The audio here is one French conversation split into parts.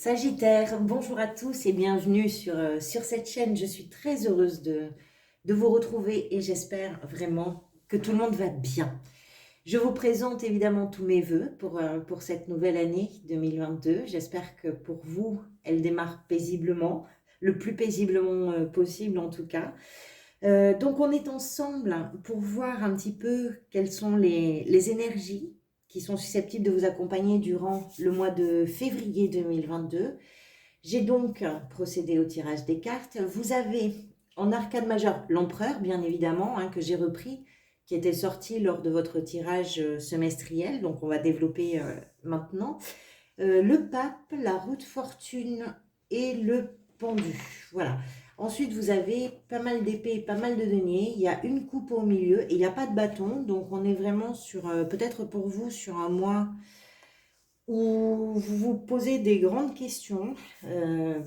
Sagittaire, bonjour à tous et bienvenue sur cette chaîne. Je suis très heureuse de vous retrouver et j'espère vraiment que tout le monde va bien. Je vous présente évidemment tous mes vœux pour cette nouvelle année 2022. J'espère que pour vous, elle démarre paisiblement, le plus paisiblement possible en tout cas. Donc on est ensemble pour voir un petit peu quelles sont les énergies qui sont susceptibles de vous accompagner durant le mois de février 2022. J'ai donc procédé au tirage des cartes. Vous avez en arcane majeur l'empereur, bien évidemment, que j'ai repris, qui était sorti lors de votre tirage semestriel. Donc on va développer maintenant. Le pape, la roue de fortune et le pendu. Voilà. Ensuite, vous avez pas mal d'épées et pas mal de deniers. Il y a une coupe au milieu et il n'y a pas de bâton. Donc on est vraiment sur, peut-être pour vous, sur un mois où vous vous posez des grandes questions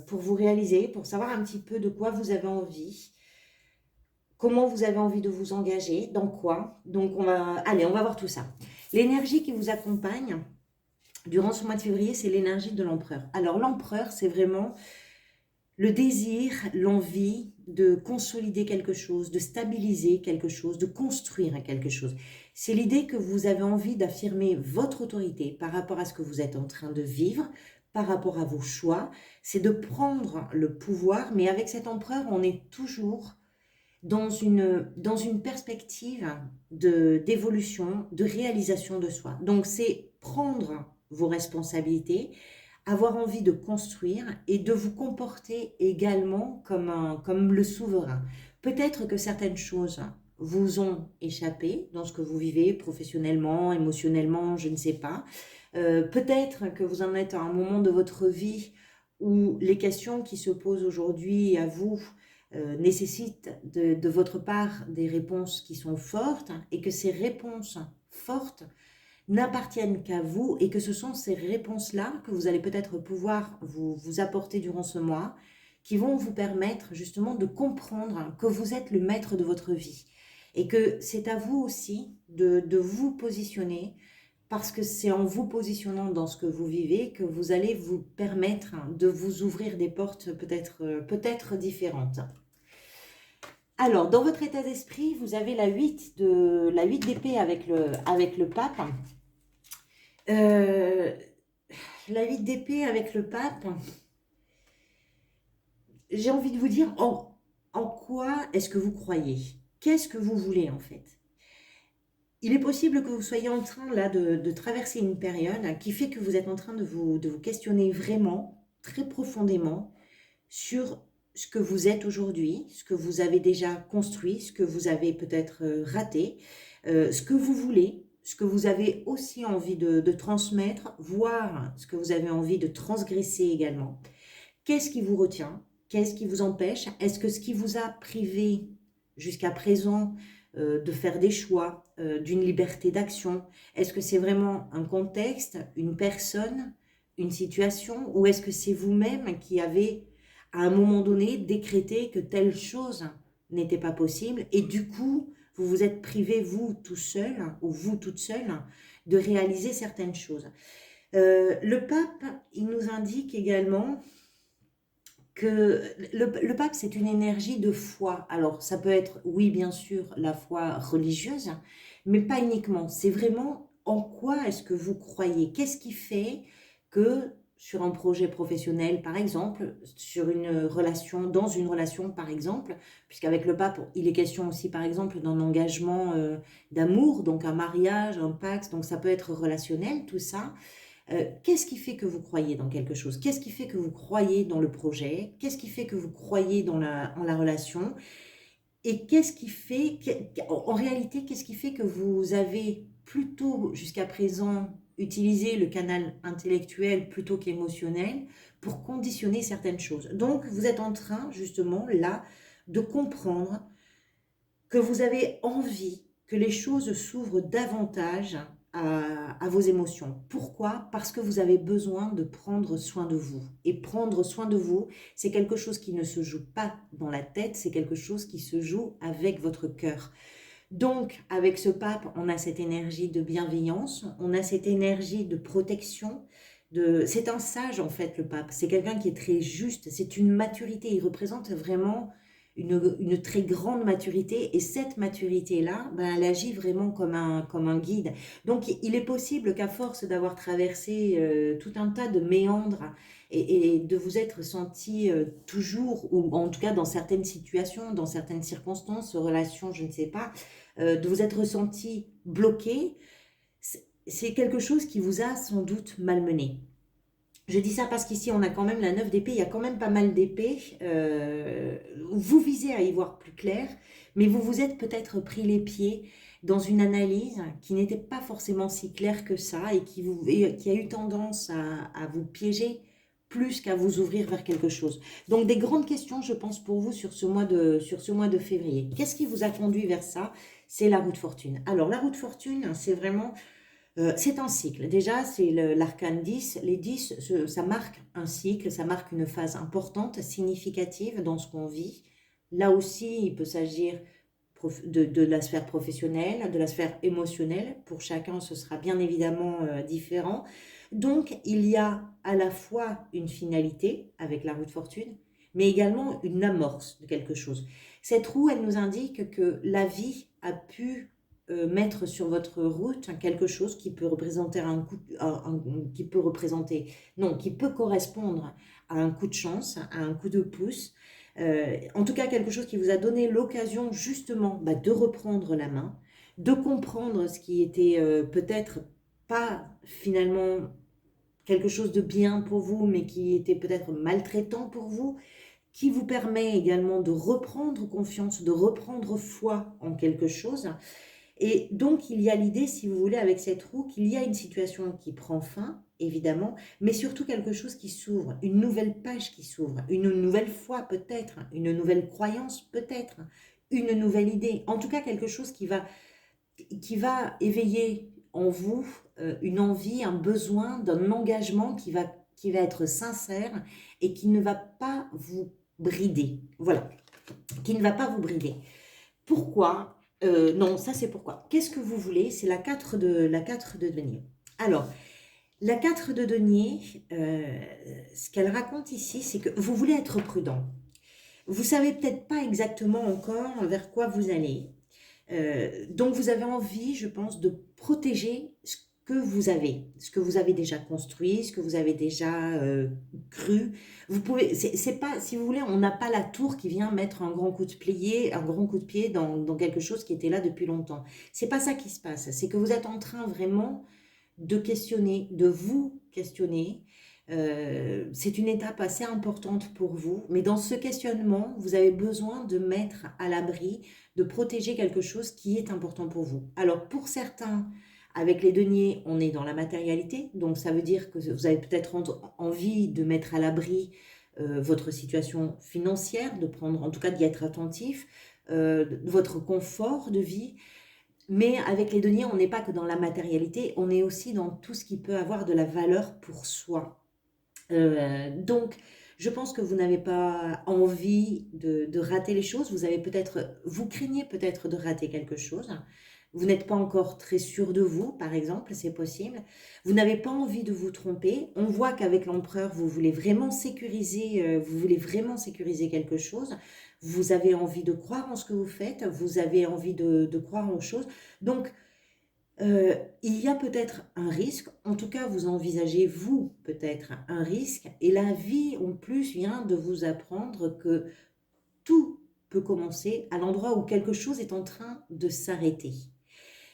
pour vous réaliser, pour savoir un petit peu de quoi vous avez envie, comment vous avez envie de vous engager, dans quoi. Donc on va voir tout ça. L'énergie qui vous accompagne durant ce mois de février, c'est l'énergie de l'empereur. Alors l'empereur, c'est vraiment le désir, l'envie de consolider quelque chose, de stabiliser quelque chose, de construire quelque chose. C'est l'idée que vous avez envie d'affirmer votre autorité par rapport à ce que vous êtes en train de vivre, par rapport à vos choix. C'est de prendre le pouvoir, mais avec cet empereur, on est toujours dans une perspective d'évolution, de réalisation de soi. Donc c'est prendre vos responsabilités, avoir envie de construire et de vous comporter également comme le souverain. Peut-être que certaines choses vous ont échappé dans ce que vous vivez professionnellement, émotionnellement, je ne sais pas. Peut-être que vous en êtes à un moment de votre vie où les questions qui se posent aujourd'hui à vous nécessitent de votre part des réponses qui sont fortes et que ces réponses fortes n'appartiennent qu'à vous et que ce sont ces réponses-là que vous allez peut-être pouvoir vous apporter durant ce mois qui vont vous permettre justement de comprendre que vous êtes le maître de votre vie et que c'est à vous aussi de vous positionner parce que c'est en vous positionnant dans ce que vous vivez que vous allez vous permettre de vous ouvrir des portes peut-être différentes. Alors, dans votre état d'esprit, vous avez la 8 d'épée avec le pape. Euh, la 8 d'épée avec le pape, j'ai envie de vous dire en quoi est-ce que vous croyez? Qu'est-ce que vous voulez en fait? Il est possible que vous soyez en train là de traverser une période qui fait que vous êtes en train de vous questionner vraiment, très profondément, sur ce que vous êtes aujourd'hui, ce que vous avez déjà construit, ce que vous avez peut-être raté, ce que vous voulez, ce que vous avez aussi envie de transmettre, voire ce que vous avez envie de transgresser également. Qu'est-ce qui vous retient? Qu'est-ce qui vous empêche? Est-ce que ce qui vous a privé jusqu'à présent de faire des choix, d'une liberté d'action, est-ce que c'est vraiment un contexte, une personne, une situation, ou est-ce que c'est vous-même qui avez à un moment donné décrété que telle chose n'était pas possible et du coup vous vous êtes privé vous tout seul ou vous toute seule de réaliser certaines choses. Le pape, il nous indique également que le pape, c'est une énergie de foi. Alors, ça peut être, oui, bien sûr, la foi religieuse, mais pas uniquement. C'est vraiment en quoi est-ce que vous croyez? Qu'est-ce qui fait que sur un projet professionnel, par exemple, sur une relation, dans une relation, par exemple, puisqu'avec le pape, il est question aussi, par exemple, d'un engagement d'amour, donc un mariage, un pacte, donc ça peut être relationnel, tout ça. Qu'est-ce qui fait que vous croyez dans quelque chose? Qu'est-ce qui fait que vous croyez dans le projet? Qu'est-ce qui fait que vous croyez en la relation? Et qu'est-ce qui fait, en réalité, qu'est-ce qui fait que vous avez plutôt jusqu'à présent utilisé le canal intellectuel plutôt qu'émotionnel pour conditionner certaines choses? Donc, vous êtes en train, justement, là, de comprendre que vous avez envie que les choses s'ouvrent davantage à vos émotions. Pourquoi? Parce que vous avez besoin de prendre soin de vous. Et prendre soin de vous, c'est quelque chose qui ne se joue pas dans la tête, c'est quelque chose qui se joue avec votre cœur. Donc, avec ce pape, on a cette énergie de bienveillance, on a cette énergie de protection, C'est un sage en fait le pape, c'est quelqu'un qui est très juste, c'est une maturité, il représente vraiment une très grande maturité et cette maturité-là, ben, elle agit vraiment comme un guide. Donc il est possible qu'à force d'avoir traversé tout un tas de méandres et de vous être senti toujours, ou en tout cas dans certaines situations, dans certaines circonstances, relations, je ne sais pas, de vous être ressenti bloqué, c'est quelque chose qui vous a sans doute malmené. Je dis ça parce qu'ici, on a quand même la 9 d'épée, il y a quand même pas mal d'épées. Vous visez à y voir plus clair, mais vous vous êtes peut-être pris les pieds dans une analyse qui n'était pas forcément si claire que ça et qui a eu tendance à vous piéger plus qu'à vous ouvrir vers quelque chose. Donc des grandes questions, je pense, pour vous sur ce mois de février. Qu'est-ce qui vous a conduit vers ça? C'est la roue de fortune. Alors la roue de fortune, c'est vraiment c'est un cycle. Déjà, c'est l'arcane 10. Les 10, ça marque un cycle, ça marque une phase importante, significative dans ce qu'on vit. Là aussi, il peut s'agir de la sphère professionnelle, de la sphère émotionnelle. Pour chacun, ce sera bien évidemment différent. Donc, il y a à la fois une finalité avec la roue de fortune, mais également une amorce de quelque chose. Cette roue, elle nous indique que la vie a pu mettre sur votre route quelque chose qui peut représenter qui peut représenter, non, qui peut correspondre à un coup de chance, à un coup de pouce, en tout cas quelque chose qui vous a donné l'occasion justement de reprendre la main, de comprendre ce qui était peut-être pas finalement quelque chose de bien pour vous, mais qui était peut-être maltraitant pour vous, qui vous permet également de reprendre confiance, de reprendre foi en quelque chose. Et donc, il y a l'idée, si vous voulez, avec cette roue, qu'il y a une situation qui prend fin, évidemment, mais surtout quelque chose qui s'ouvre, une nouvelle page qui s'ouvre, une nouvelle foi peut-être, une nouvelle croyance peut-être, une nouvelle idée, en tout cas quelque chose qui va éveiller en vous une envie, un besoin d'un engagement qui va être sincère et qui ne va pas vous brider. Voilà, qui ne va pas vous brider. Pourquoi non, ça c'est pourquoi. Qu'est-ce que vous voulez? C'est la 4 de denier. Alors, la 4 de denier, ce qu'elle raconte ici, c'est que vous voulez être prudent. Vous savez peut-être pas exactement encore vers quoi vous allez. Donc vous avez envie, je pense, de protéger ce que vous avez déjà construit, ce que vous avez déjà cru. Vous pouvez, c'est pas, si vous voulez, on n'a pas la tour qui vient mettre un grand coup de pied dans quelque chose qui était là depuis longtemps. C'est pas ça qui se passe. C'est que vous êtes en train vraiment de questionner, de vous questionner. C'est une étape assez importante pour vous, mais dans ce questionnement, vous avez besoin de mettre à l'abri, de protéger quelque chose qui est important pour vous. Alors pour certains, avec les deniers, on est dans la matérialité, donc ça veut dire que vous avez peut-être envie de mettre à l'abri votre situation financière, de prendre, en tout cas d'y être attentif, votre confort de vie. Mais avec les deniers, on n'est pas que dans la matérialité, on est aussi dans tout ce qui peut avoir de la valeur pour soi. Donc, je pense que vous n'avez pas envie de rater les choses. Vous craignez peut-être de rater quelque chose. Vous n'êtes pas encore très sûr de vous, par exemple, c'est possible. Vous n'avez pas envie de vous tromper. On voit qu'avec l'empereur, vous voulez vraiment sécuriser quelque chose. Vous avez envie de croire en ce que vous faites. Vous avez envie de croire en choses. Donc, il y a peut-être un risque, en tout cas vous envisagez vous peut-être un risque, et la vie en plus vient de vous apprendre que tout peut commencer à l'endroit où quelque chose est en train de s'arrêter.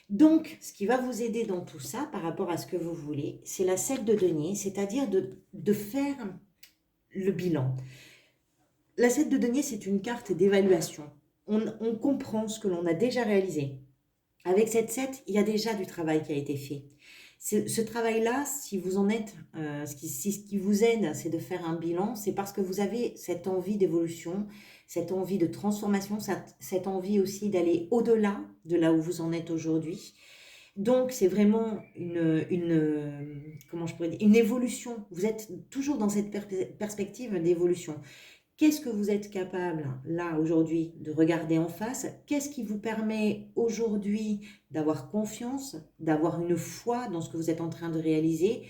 Donc, ce qui va vous aider dans tout ça par rapport à ce que vous voulez, c'est la 7 de denier, c'est-à-dire de faire le bilan. La 7 de denier, c'est une carte d'évaluation. On comprend ce que l'on a déjà réalisé. Avec cette 7, il y a déjà du travail qui a été fait. Ce travail-là, si vous en êtes, ce qui vous aide, c'est de faire un bilan, c'est parce que vous avez cette envie d'évolution, cette envie de transformation, cette envie aussi d'aller au-delà de là où vous en êtes aujourd'hui. Donc, c'est vraiment comment je pourrais dire, une évolution. Vous êtes toujours dans cette perspective d'évolution. Qu'est-ce que vous êtes capable, là, aujourd'hui, de regarder en face? Qu'est-ce qui vous permet aujourd'hui d'avoir confiance, d'avoir une foi dans ce que vous êtes en train de réaliser?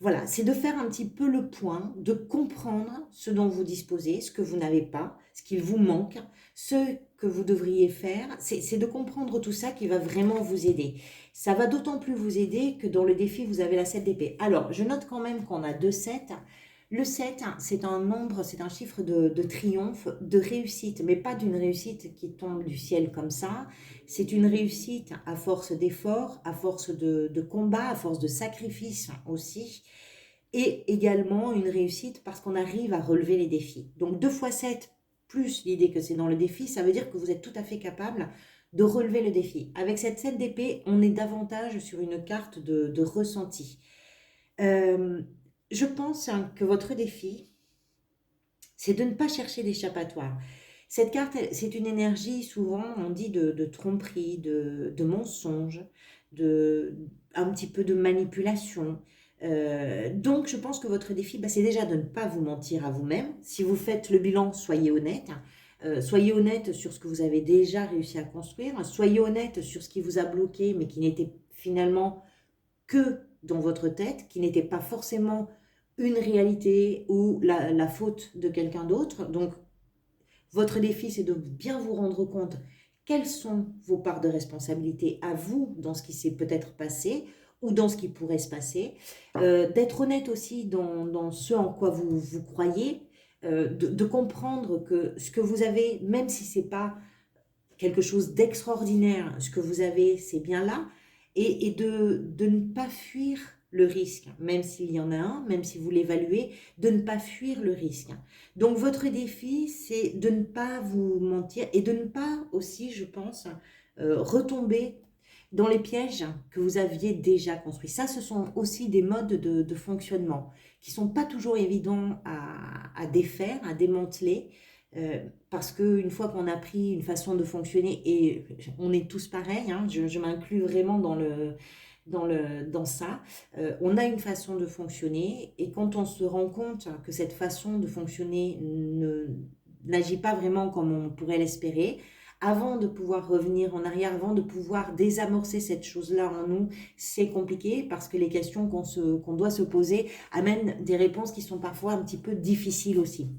Voilà, c'est de faire un petit peu le point, de comprendre ce dont vous disposez, ce que vous n'avez pas, ce qu'il vous manque, ce que vous devriez faire. C'est de comprendre tout ça qui va vraiment vous aider. Ça va d'autant plus vous aider que dans le défi, vous avez la 7 d'épée. Alors, je note quand même qu'on a 2 7. Le 7, c'est un nombre, c'est un chiffre de triomphe, de réussite, mais pas d'une réussite qui tombe du ciel comme ça. C'est une réussite à force d'efforts, à force de combat, à force de sacrifice aussi, et également une réussite parce qu'on arrive à relever les défis. Donc 2 fois 7 plus l'idée que c'est dans le défi, ça veut dire que vous êtes tout à fait capable de relever le défi. Avec cette 7 d'épée, on est davantage sur une carte de ressenti. Euh, je pense que votre défi, c'est de ne pas chercher d'échappatoire. Cette carte, c'est une énergie, souvent, on dit de tromperie, de mensonge, un petit peu de manipulation. Donc, je pense que votre défi, bah, c'est déjà de ne pas vous mentir à vous-même. Si vous faites le bilan, soyez honnête. Soyez honnête sur ce que vous avez déjà réussi à construire. Soyez honnête sur ce qui vous a bloqué, mais qui n'était finalement que dans votre tête, qui n'était pas forcément une réalité ou la faute de quelqu'un d'autre. Donc, votre défi, c'est de bien vous rendre compte quelles sont vos parts de responsabilité à vous dans ce qui s'est peut-être passé ou dans ce qui pourrait se passer. D'être honnête aussi dans ce en quoi vous croyez, de comprendre que ce que vous avez, même si ce n'est pas quelque chose d'extraordinaire, ce que vous avez, c'est bien là, et de ne pas fuir le risque, même s'il y en a un, même si vous l'évaluez, de ne pas fuir le risque. Donc votre défi, c'est de ne pas vous mentir et de ne pas aussi, je pense, retomber dans les pièges que vous aviez déjà construits. Ça, ce sont aussi des modes de fonctionnement qui ne sont pas toujours évidents à défaire, à démanteler, parce qu'une fois qu'on a pris une façon de fonctionner, et on est tous pareils, hein, je m'inclus vraiment dans ça, on a une façon de fonctionner, et quand on se rend compte que cette façon de fonctionner n'agit pas vraiment comme on pourrait l'espérer, avant de pouvoir revenir en arrière, avant de pouvoir désamorcer cette chose-là en nous, c'est compliqué parce que les questions qu'on doit se poser amènent des réponses qui sont parfois un petit peu difficiles aussi.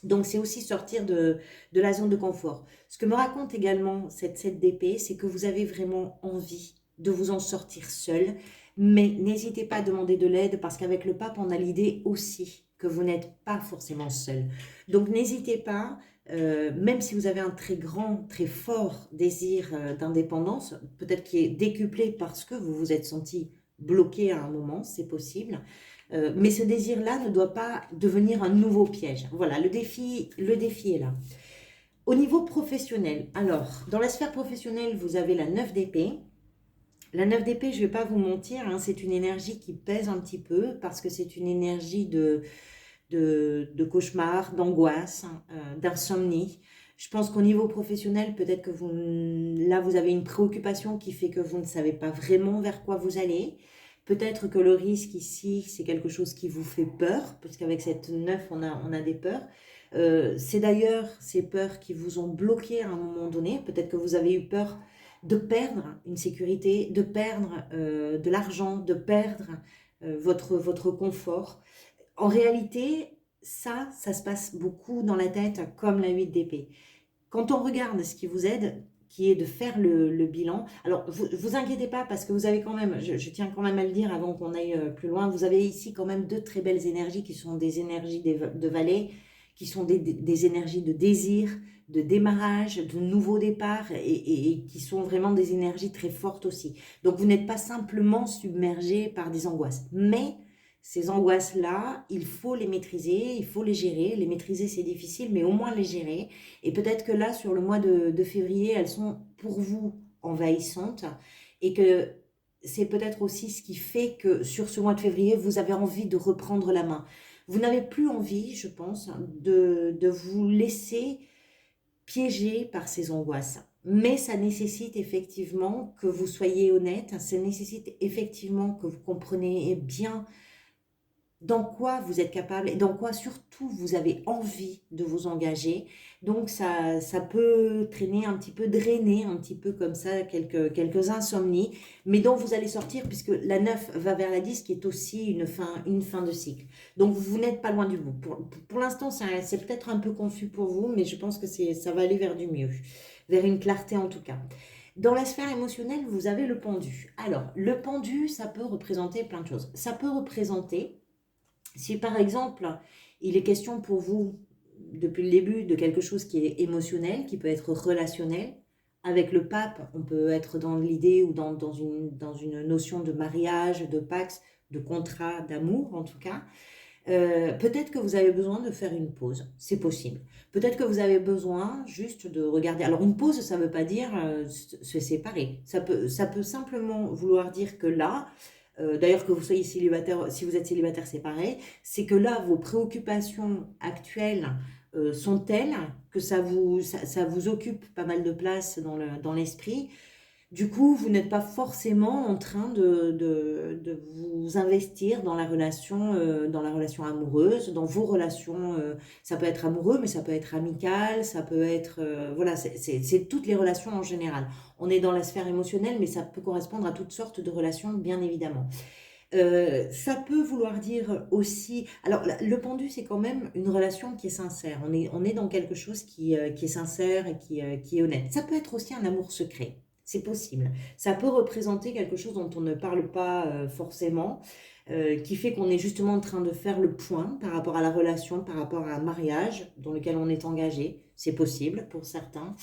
Donc, c'est aussi sortir de la zone de confort. Ce que me raconte également cette 7 d'épée, c'est que vous avez vraiment envie de vous en sortir seul, mais n'hésitez pas à demander de l'aide parce qu'avec le pape, on a l'idée aussi que vous n'êtes pas forcément seul. Donc, n'hésitez pas, même si vous avez un très grand, très fort désir d'indépendance, peut-être qui est décuplé parce que vous vous êtes senti bloqué à un moment, c'est possible. Mais ce désir-là ne doit pas devenir un nouveau piège. Voilà, le défi est là. Au niveau professionnel, alors, dans la sphère professionnelle, vous avez la 9 d'épée. La 9 d'épée, je ne vais pas vous mentir, hein, c'est une énergie qui pèse un petit peu parce que c'est une énergie de cauchemar, d'angoisse, d'insomnie. Je pense qu'au niveau professionnel, peut-être que là, vous avez une préoccupation qui fait que vous ne savez pas vraiment vers quoi vous allez. Peut-être que le risque ici, c'est quelque chose qui vous fait peur, parce qu'avec cette 9, on a des peurs. C'est d'ailleurs ces peurs qui vous ont bloqué à un moment donné. Peut-être que vous avez eu peur de perdre une sécurité, de perdre de l'argent, de perdre votre confort. En réalité, ça se passe beaucoup dans la tête comme la 8 d'épée. Quand on regarde ce qui vous aide, qui est de faire le bilan, alors vous inquiétez pas parce que vous avez quand même, je tiens quand même à le dire avant qu'on aille plus loin, vous avez ici quand même 2 très belles énergies qui sont des énergies de vallée, qui sont des énergies de désir, de démarrage, de nouveau départ et qui sont vraiment des énergies très fortes aussi. Donc vous n'êtes pas simplement submergé par des angoisses, mais ces angoisses-là, il faut les maîtriser, il faut les gérer. Les maîtriser, c'est difficile, mais au moins les gérer. Et peut-être que là, sur le mois de février, elles sont pour vous envahissantes et que c'est peut-être aussi ce qui fait que sur ce mois de février, vous avez envie de reprendre la main. Vous n'avez plus envie, je pense, de vous laisser piéger par ces angoisses. Mais ça nécessite effectivement que vous soyez honnête, ça nécessite effectivement que vous compreniez bien dans quoi vous êtes capable et dans quoi surtout vous avez envie de vous engager. Donc ça peut traîner un petit peu, drainer un petit peu comme ça quelques insomnies, mais dont vous allez sortir puisque la 9 va vers la 10 qui est aussi une fin de cycle. Donc vous n'êtes pas loin du bout. Pour l'instant, c'est peut-être un peu confus pour vous, mais je pense que ça va aller vers du mieux, vers une clarté en tout cas. Dans la sphère émotionnelle, vous avez le pendu. Alors, le pendu, ça peut représenter plein de choses. Ça peut représenter, si par exemple, il est question pour vous, depuis le début, de quelque chose qui est émotionnel, qui peut être relationnel, avec le pape, on peut être dans l'idée ou dans une notion de mariage, de pax, de contrat, d'amour en tout cas. Peut-être que vous avez besoin de faire une pause, c'est possible. Peut-être que vous avez besoin juste de regarder. Alors une pause, ça ne veut pas dire se séparer. Ça peut simplement vouloir dire que là, d'ailleurs que vous soyez célibataire, si vous êtes célibataire séparé, c'est que là, vos préoccupations actuelles sont telles que ça vous occupe pas mal de place dans l'esprit. Du coup, vous n'êtes pas forcément en train de vous investir dans la relation amoureuse, dans vos relations. Ça peut être amoureux, mais ça peut être amical, ça peut être... voilà, c'est toutes les relations en général. On est dans la sphère émotionnelle, mais ça peut correspondre à toutes sortes de relations, bien évidemment. Ça peut vouloir dire aussi... Alors, le pendu, c'est quand même une relation qui est sincère. On est dans quelque chose qui est sincère et qui est honnête. Ça peut être aussi un amour secret. C'est possible. Ça peut représenter quelque chose dont on ne parle pas forcément, qui fait qu'on est justement en train de faire le point par rapport à la relation, par rapport à un mariage dans lequel on est engagé. C'est possible pour certains.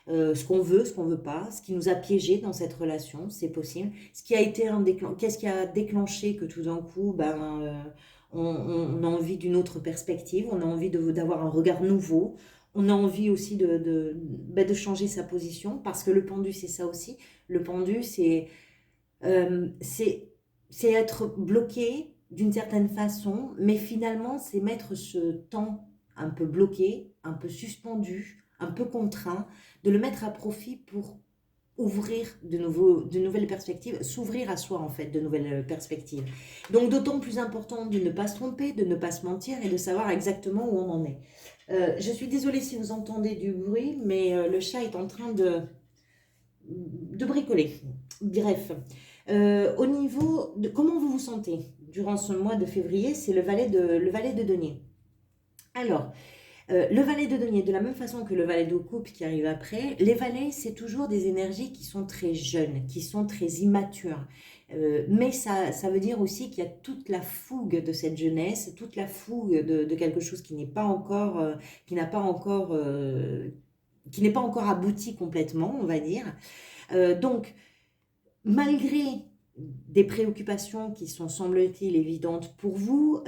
Ce qu'on veut, ce qu'on veut pas, ce qui nous a piégés dans cette relation, c'est possible. Ce qui a été qu'est-ce qui a déclenché que tout d'un coup, on a envie d'une autre perspective, on a envie d'avoir un regard nouveau, on a envie aussi de changer sa position, parce que le pendu, c'est ça aussi. Le pendu, euh, c'est, c'est être bloqué d'une certaine façon, mais finalement, c'est mettre ce temps un peu bloqué, un peu suspendu, un peu contraint, de le mettre à profit pour ouvrir de nouvelles perspectives, s'ouvrir à soi en fait, de nouvelles perspectives. Donc d'autant plus important de ne pas se tromper, de ne pas se mentir et de savoir exactement où on en est. Je suis désolée si vous entendez du bruit, mais le chat est en train de bricoler. Bref, au niveau de comment vous vous sentez durant ce mois de février, c'est le valet de denier. Alors, le valet de denier, de la même façon que le valet de coupe qui arrive après, les valets, c'est toujours des énergies qui sont très jeunes, qui sont très immatures. Mais ça veut dire aussi qu'il y a toute la fougue de cette jeunesse, toute la fougue de quelque chose qui n'est pas encore, qui n'a pas encore, qui n'est pas encore abouti complètement, on va dire. Donc, malgré des préoccupations qui sont, semble-t-il, évidentes pour vous,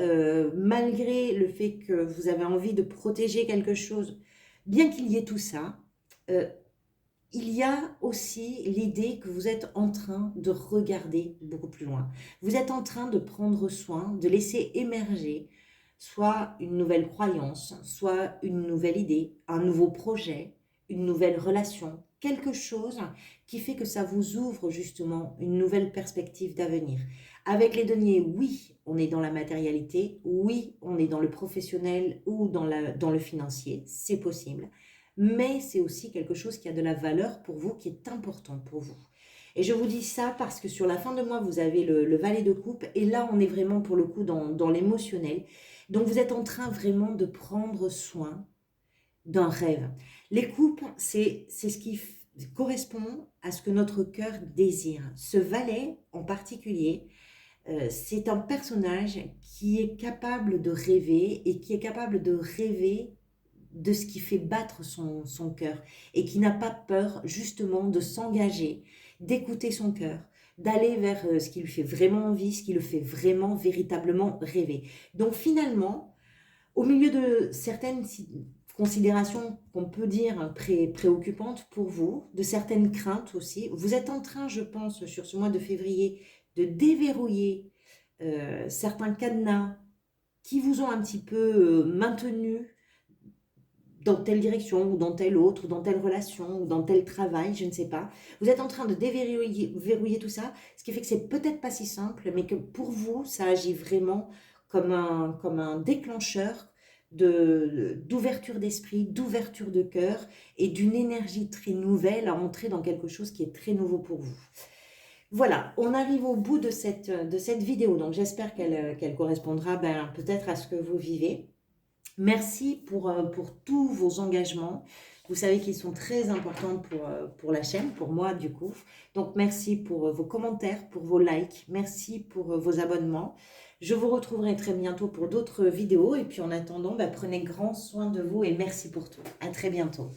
malgré le fait que vous avez envie de protéger quelque chose, bien qu'il y ait tout ça, euh, il y a aussi l'idée que vous êtes en train de regarder beaucoup plus loin. Vous êtes en train de prendre soin, de laisser émerger soit une nouvelle croyance, soit une nouvelle idée, un nouveau projet, une nouvelle relation, quelque chose qui fait que ça vous ouvre justement une nouvelle perspective d'avenir. Avec les deniers, oui, on est dans la matérialité, oui, on est dans le professionnel ou dans le financier, c'est possible, mais c'est aussi quelque chose qui a de la valeur pour vous, qui est important pour vous. Et je vous dis ça parce que sur la fin de mois, vous avez le valet de coupe, et là, on est vraiment pour le coup dans l'émotionnel. Donc, vous êtes en train vraiment de prendre soin d'un rêve. Les coupes, c'est ce qui correspond à ce que notre cœur désire. Ce valet en particulier, c'est un personnage qui est capable de rêver et qui est capable de rêver de ce qui fait battre son cœur et qui n'a pas peur justement de s'engager, d'écouter son cœur, d'aller vers ce qui lui fait vraiment envie, ce qui le fait vraiment, véritablement rêver. Donc finalement, au milieu de certaines considérations qu'on peut dire préoccupantes pour vous, de certaines craintes aussi, vous êtes en train, je pense, sur ce mois de février, de déverrouiller certains cadenas qui vous ont un petit peu maintenu dans telle direction ou dans telle autre, ou dans telle relation ou dans tel travail, je ne sais pas. Vous êtes en train de déverrouiller tout ça, ce qui fait que c'est peut-être pas si simple, mais que pour vous, ça agit vraiment comme un déclencheur d'ouverture d'esprit, d'ouverture de cœur et d'une énergie très nouvelle à entrer dans quelque chose qui est très nouveau pour vous. Voilà, on arrive au bout de cette vidéo, donc j'espère qu'elle correspondra peut-être à ce que vous vivez. Merci pour tous vos engagements. Vous savez qu'ils sont très importants pour la chaîne, pour moi du coup. Donc merci pour vos commentaires, pour vos likes, merci pour vos abonnements. Je vous retrouverai très bientôt pour d'autres vidéos et puis en attendant, prenez grand soin de vous et merci pour tout. À très bientôt.